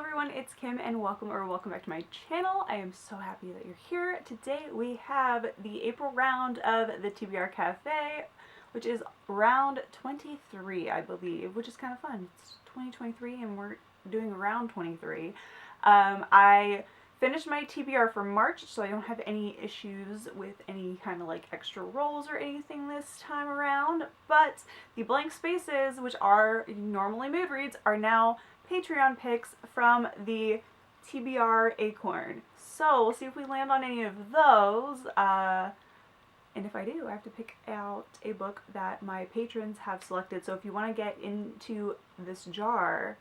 everyone, it's Kim and welcome back to my channel. I am so happy that you're here. Today we have the April round of the TBR Cafe, which is round 23, I believe, which is kind of fun. It's 2023 and we're doing round 23. I finished my TBR for March, so I don't have any issues with any kind of like extra rolls or anything this time around, but the blank spaces, which are normally mood reads, are now Patreon picks from the TBR Acorn. So we'll see if we land on any of those, and if I do, I have to pick out a book that my patrons have selected. So if you want to get into this jar,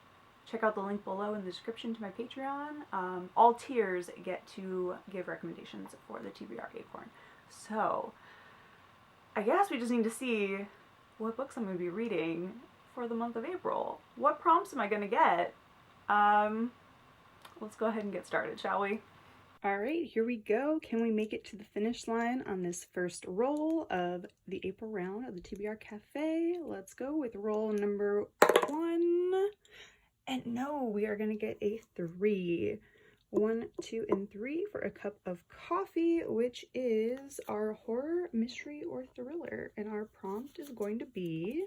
check out the link below in the description to my Patreon. All tiers get to give recommendations for the TBR Acorn. So I guess we just need to see what books I'm going to be reading for the month of April. What prompts am I going to get? Let's go ahead and get started, shall we? Alright, here we go. Can we make it to the finish line on this first roll of the April round of the TBR Cafe? Let's go with roll number 1. And no, we are going to get a 3. 1, 2, and 3 for a cup of coffee, which is our horror, mystery, or thriller. And our prompt is going to be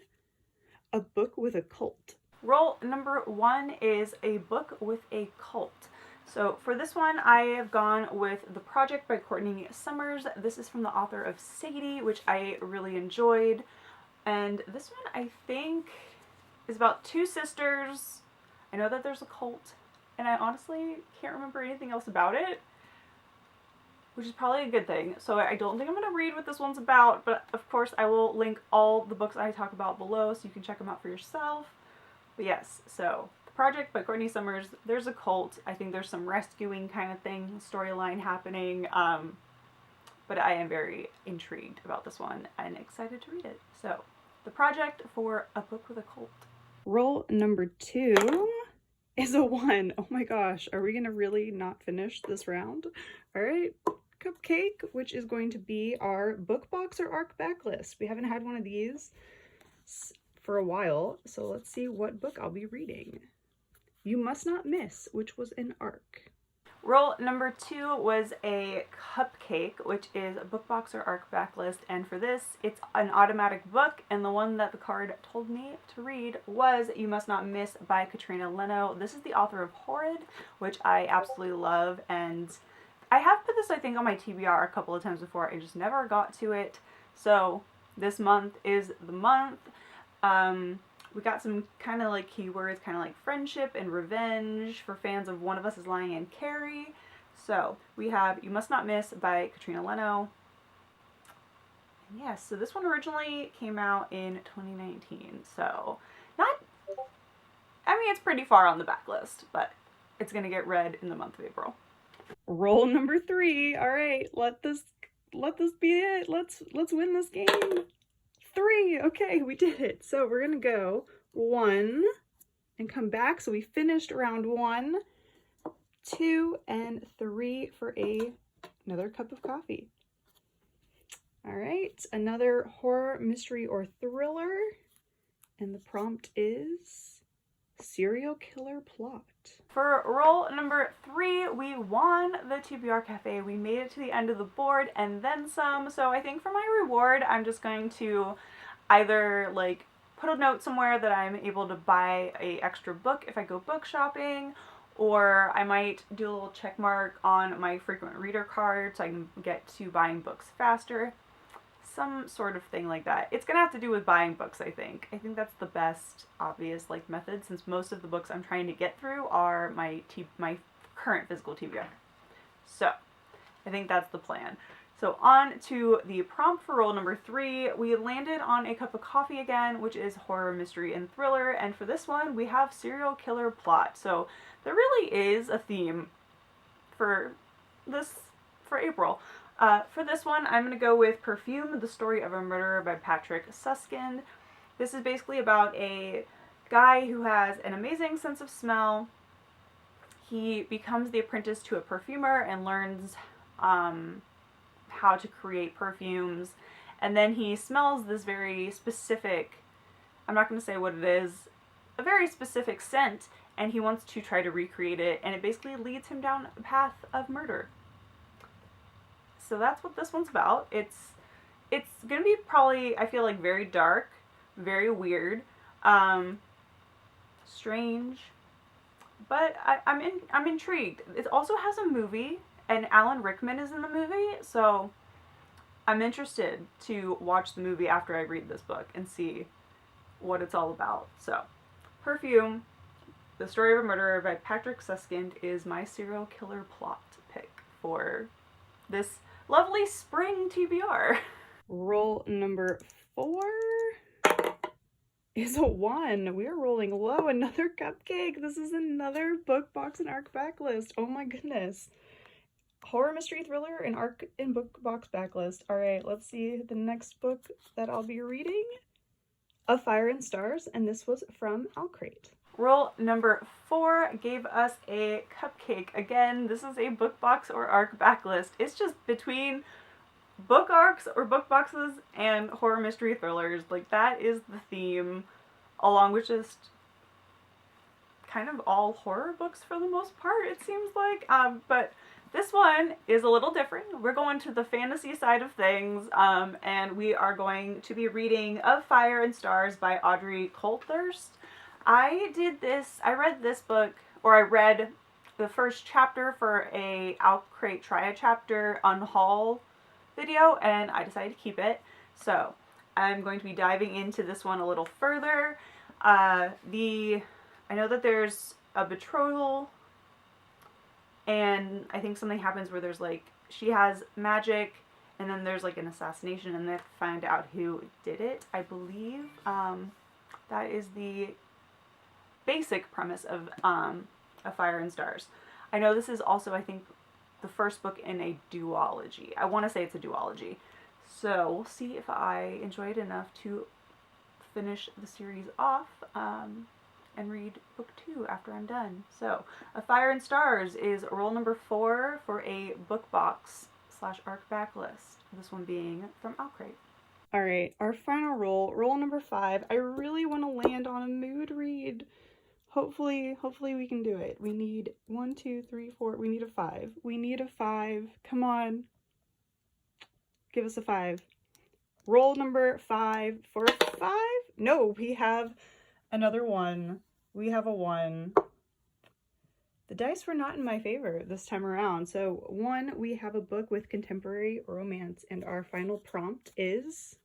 a book with a cult. Roll number 1 is a book with a cult. So for this one, I have gone with The Project by Courtney Summers. This is from the author of Sadie, which I really enjoyed. And this one, I think, is about 2 sisters. I know that there's a cult, and I honestly can't remember anything else about it, which is probably a good thing. So I don't think I'm going to read what this one's about, but of course I will link all the books I talk about below so you can check them out for yourself. But yes, so The Project by Courtney Summers, there's a cult. I think there's some rescuing kind of thing, storyline happening, but I am very intrigued about this one and excited to read it. So, The Project for a book with a cult. Roll number 2 is a 1. Oh my gosh, are we going to really not finish this round? All right, Cupcake, which is going to be our book box or ARC backlist. We haven't had one of these for a while, so let's see what book I'll be reading. You Must Not Miss, which was an ARC. Roll number 2 was a Cupcake, which is a book box or ARC backlist, and for this, it's an automatic book, and the one that the card told me to read was You Must Not Miss by Katrina Leno. This is the author of Horrid, which I absolutely love, and I have put this, I think, on my TBR a couple of times before. I just never got to it, so this month is the month. We got some kind of like keywords, kind of like friendship and revenge for fans of One of Us is Lying and Carrie. So we have You Must Not Miss by Katrina Leno. And yes, so this one originally came out in 2019. So it's pretty far on the backlist, but it's going to get read in the month of April. Roll number 3. All right, let this be it. Let's win this game. 3. Okay, we did it. So we're gonna go 1 and come back. So we finished round 1, 2, and 3 for another cup of coffee. All right, another horror, mystery, or thriller, and the prompt is serial killer plot. For roll number 3, we won the TBR Cafe. We made it to the end of the board and then some. So I think for my reward, I'm just going to either like put a note somewhere that I'm able to buy a extra book if I go book shopping, or I might do a little check mark on my frequent reader card so I can get to buying books faster. Some sort of thing like that. It's gonna have to do with buying books, I think. I think that's the best obvious like method, since most of the books I'm trying to get through are my current physical TBR. So I think that's the plan. So on to the prompt for roll number 3. We landed on a cup of coffee again, which is horror, mystery, and thriller. And for this one, we have serial killer plot. So there really is a theme for April. For this one, I'm going to go with Perfume, The Story of a Murderer by Patrick Suskind. This is basically about a guy who has an amazing sense of smell. He becomes the apprentice to a perfumer and learns how to create perfumes. And then he smells this very specific, I'm not going to say what it is, a very specific scent. and he wants to try to recreate it, and it basically leads him down a path of murder. So that's what this one's about. It's gonna be probably, I feel like, very dark, very weird, strange, but I'm intrigued. It also has a movie, and Alan Rickman is in the movie, so I'm interested to watch the movie after I read this book and see what it's all about. So, Perfume, The Story of a Murderer by Patrick Suskind is my serial killer plot pick for this lovely spring TBR. Roll number 4 is a 1. We are rolling low. Another cupcake. This is another book box and ARC backlist. Oh my goodness. Horror mystery thriller and ARC and book box backlist. All right, let's see the next book that I'll be reading. A Fire and Stars, and this was from Owlcrate. Roll number 4 gave us a cupcake. Again, this is a book box or ARC backlist. It's just between book arcs or book boxes and horror mystery thrillers. Like, that is the theme, along with just kind of all horror books for the most part, it seems like. But this one is a little different. We're going to the fantasy side of things, and we are going to be reading Of Fire and Stars by Audrey Coulthurst. I read this book, or I read the first chapter for a Owlcrate Try a Chapter Unhaul video, and I decided to keep it. So I'm going to be diving into this one a little further. I know that there's a betrothal, and I think something happens where there's like, she has magic, and then there's like an assassination, and they have to find out who did it. I believe that is the basic premise of A Fire and Stars. I know this is also, I think, the first book in a duology. I want to say it's a duology. So we'll see if I enjoy it enough to finish the series off and read book 2 after I'm done. So, A Fire and Stars is roll number 4 for a book box / ARC backlist. This one being from Owlcrate. Alright, our final roll number 5. I really want to land on a mood read. Hopefully we can do it. We need 1, 2, 3, 4. We need a 5. We need a 5. Come on. Give us a 5. Roll number 5 for a 5. No, we have another 1. We have a 1. The dice were not in my favor this time around. So 1, we have a book with contemporary romance, and our final prompt is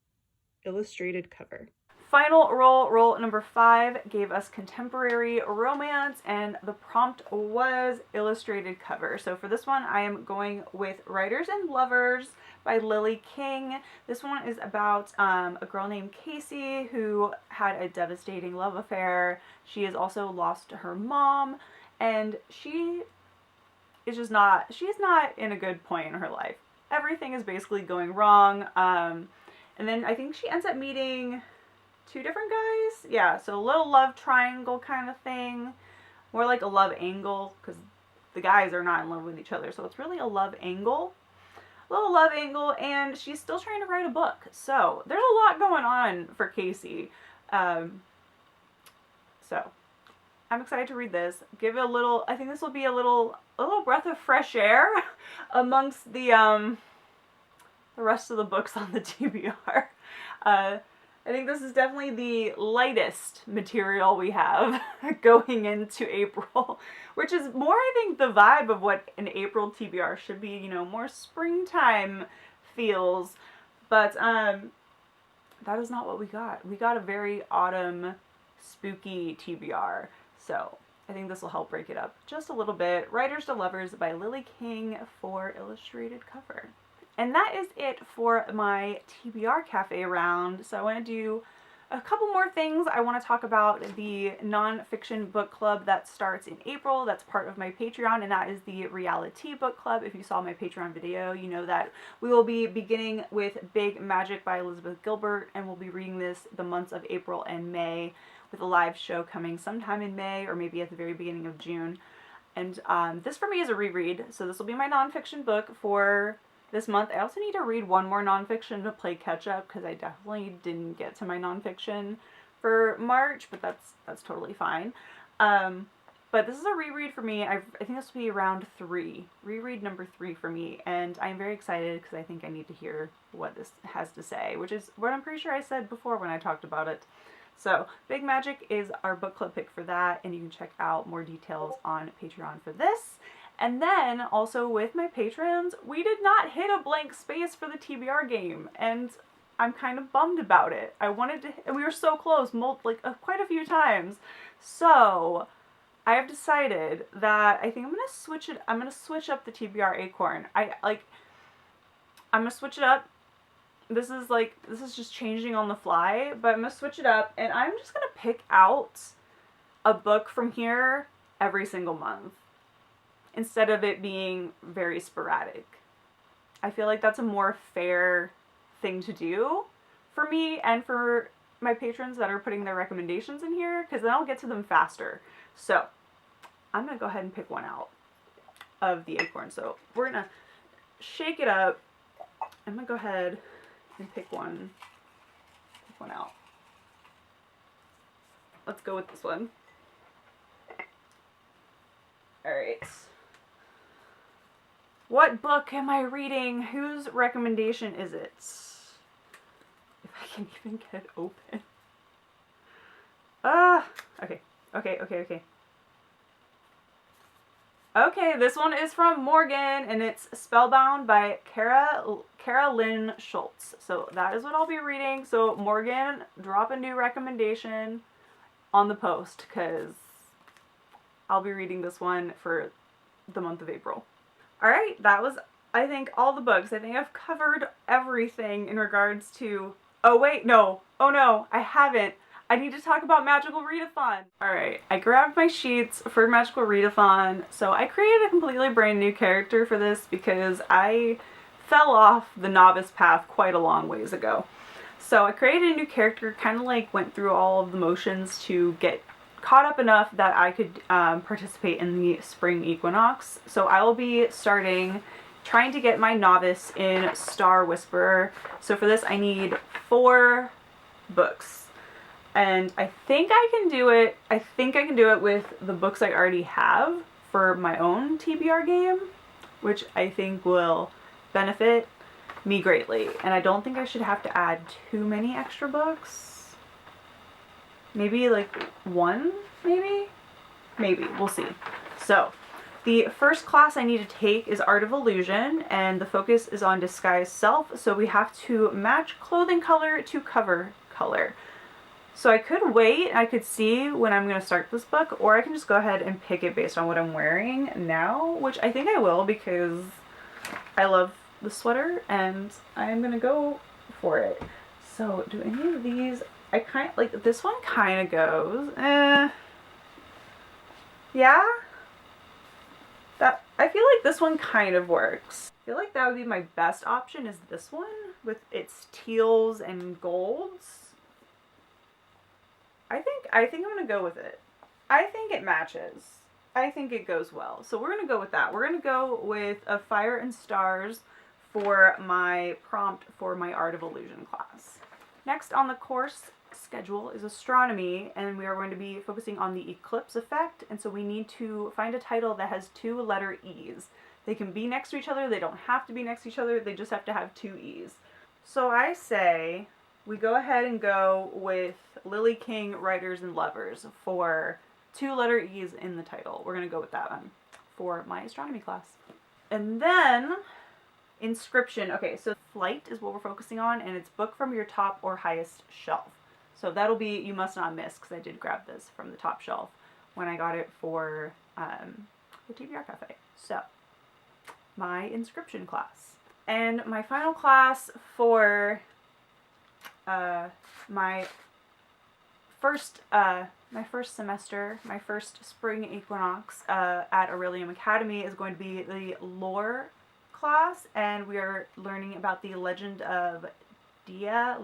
illustrated cover. Final roll number 5 gave us contemporary romance, and the prompt was illustrated cover. So for this one, I am going with Writers and Lovers by Lily King. This one is about a girl named Casey who had a devastating love affair. She has also lost her mom, and she is not in a good point in her life. Everything is basically going wrong. And then I think she ends up meeting 2 different guys. Yeah, so a little love triangle kind of thing. More like a love angle, because the guys are not in love with each other. So it's really a love angle. A little love angle, and she's still trying to write a book. So there's a lot going on for Casey. So I'm excited to read this. Give it a little, I think this will be a little breath of fresh air amongst the rest of the books on the TBR. I think this is definitely the lightest material we have going into April, which is more, I think, the vibe of what an April TBR should be, you know, more springtime feels. But that is not what we got. We got a very autumn, spooky TBR. So I think this will help break it up just a little bit. Writers to Lovers by Lily King for illustrated cover. And that is it for my TBR Cafe round. So I want to do a couple more things. I want to talk about the nonfiction book club that starts in April. That's part of my Patreon, and that is the Reality Book Club. If you saw my Patreon video, you know that we will be beginning with Big Magic by Elizabeth Gilbert, and we'll be reading this the months of April and May, with a live show coming sometime in May or maybe at the very beginning of June. And this for me is a reread, so this will be my nonfiction book for this month. I also need to read one more nonfiction to play catch up, because I definitely didn't get to my nonfiction for March, but that's totally fine. But this is a reread for me. I think this will be round 3. Reread number 3 for me. And I'm very excited because I think I need to hear what this has to say, which is what I'm pretty sure I said before when I talked about it. So Big Magic is our book club pick for that, and you can check out more details on Patreon for this. And then also with my patrons, we did not hit a blank space for the TBR game, and I'm kind of bummed about it. I wanted to, and we were so close, quite a few times. So I have decided that I think I'm gonna switch it. I'm gonna switch up the TBR Acorn. I'm gonna switch it up. This is just changing on the fly, but I'm gonna switch it up, and I'm just gonna pick out a book from here every single month instead of it being very sporadic. I feel like that's a more fair thing to do for me and for my patrons that are putting their recommendations in here, because then I'll get to them faster. So I'm gonna go ahead and pick one out of the Acorn. So we're gonna shake it up. I'm gonna go ahead and pick one out. Let's go with this one. Alright. What book am I reading? Whose recommendation is it? If I can even get it open. Okay. Okay, this one is from Morgan, and it's Spellbound by Cara Lynn Shultz. So that is what I'll be reading. So Morgan, drop a new recommendation on the post, because I'll be reading this one for the month of April. Alright, that was, I think, all the books. I think I've covered everything in regards to... Oh wait, no. Oh no, I haven't. I need to talk about Magical Readathon. Alright, I grabbed my sheets for Magical Readathon. So I created a completely brand new character for this because I fell off the novice path quite a long ways ago. So I created a new character, kind of like went through all of the motions to get caught up enough that I could participate in the spring equinox. So I will be trying to get my novice in Star Whisperer. So for this I need 4 books. And I think I can do it. I think I can do it with the books I already have for my own TBR game, which I think will benefit me greatly. And I don't think I should have to add too many extra books. Maybe like 1, maybe? Maybe, we'll see. So, the first class I need to take is Art of Illusion, and the focus is on Disguise Self, so we have to match clothing color to cover color. So I could wait, I could see when I'm going to start this book, or I can just go ahead and pick it based on what I'm wearing now, which I think I will because I love the sweater and I'm going to go for it. So do any of these, I kind of, like this one kind of goes, yeah? I feel like this one kind of works. I feel like that would be my best option is this one with its teals and golds. I think I'm going to go with it. I think it matches. I think it goes well. So we're going to go with that. We're going to go with a Fire and Stars for my prompt for my Art of Illusion class. Next on the course schedule is Astronomy, and we are going to be focusing on the eclipse effect, and so we need to find a title that has 2 letter E's. They can be next to each other, they don't have to be next to each other, they just have to have 2 E's. So I say we go ahead and go with Lily King, Writers and Lovers for 2 letter E's in the title. We're going to go with that one for my astronomy class. And then Inscription. Okay, so Flight is what we're focusing on, and it's book from your top or highest shelf. So that'll be You Must Not Miss, because I did grab this from the top shelf when I got it for the TBR Cafe. So, my Inscription class. And my final class for my first semester, my first spring equinox at Aurelium Academy is going to be the Lore class, and we are learning about the Legend of Dia,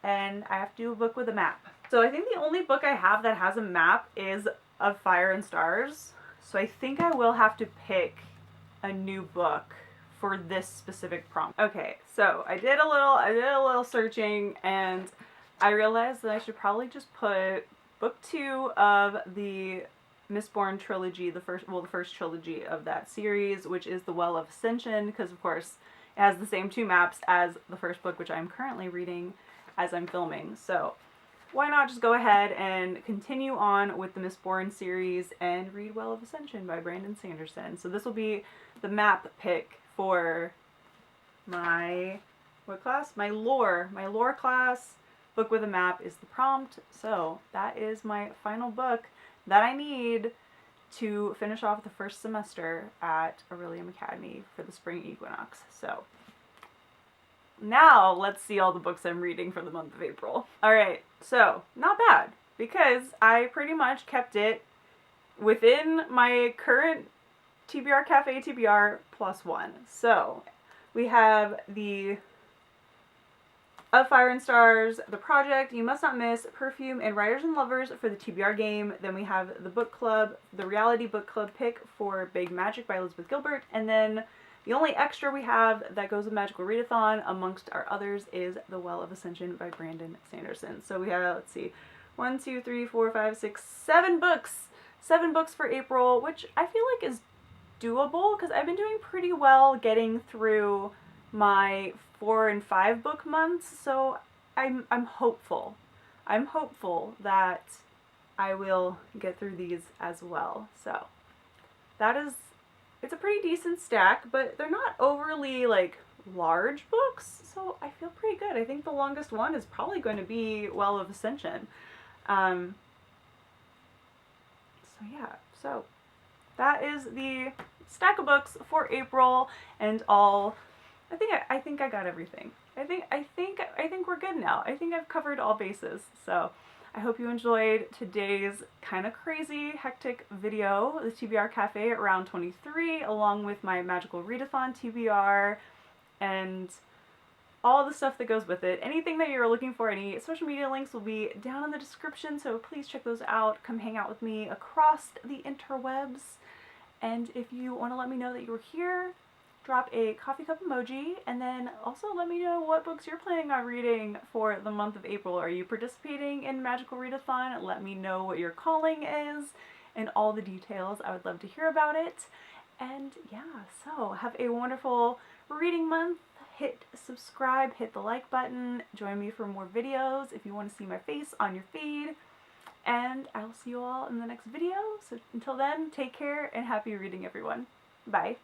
and I have to do a book with a map. So I think the only book I have that has a map is of Fire and Stars, so I think I will have to pick a new book for this specific prompt. Okay, so I did a little searching, and I realized that I should probably just put book 2 of the Mistborn trilogy, the first trilogy of that series, which is The Well of Ascension, because of course it has the same 2 maps as the first book, which I'm currently reading as I'm filming. So why not just go ahead and continue on with the Mistborn series and read Well of Ascension by Brandon Sanderson. So this will be the map pick for my, what class? My lore class. Book with a map is the prompt. So that is my final book that I need to finish off the first semester at Aurelium Academy for the spring equinox. So now let's see all the books I'm reading for the month of April. Alright, so not bad, because I pretty much kept it within my current TBR Cafe TBR +1. So we have the Of Fire and Stars, The Project, You Must Not Miss, Perfume, and Writers and Lovers for the TBR game. Then we have the book club, the reality book club pick for Big Magic by Elizabeth Gilbert. And then the only extra we have that goes with Magical Readathon, amongst our others, is The Well of Ascension by Brandon Sanderson. So we have, let's see, 1, 2, 3, 4, 5, 6, 7 books. 7 books for April, which I feel like is doable, because I've been doing pretty well getting through my 4 and 5 book months, so I'm hopeful. I'm hopeful that I will get through these as well. So it's a pretty decent stack, but they're not overly like large books, so I feel pretty good. I think the longest one is probably going to be Well of Ascension. So yeah, so that is the stack of books for April and all. I think I got everything. I think we're good now. I think I've covered all bases. So I hope you enjoyed today's kind of crazy, hectic video, the TBR Cafe at round 23, along with my Magical Readathon TBR and all the stuff that goes with it. Anything that you're looking for, any social media links will be down in the description, so please check those out. Come hang out with me across the interwebs. And if you want to let me know that you were here, drop a coffee cup emoji, and then also let me know what books you're planning on reading for the month of April. Are you participating in Magical Readathon? Let me know what your calling is and all the details. I would love to hear about it. And yeah, so have a wonderful reading month. Hit subscribe, hit the like button, join me for more videos if you want to see my face on your feed. And I'll see you all in the next video. So until then, take care and happy reading, everyone. Bye.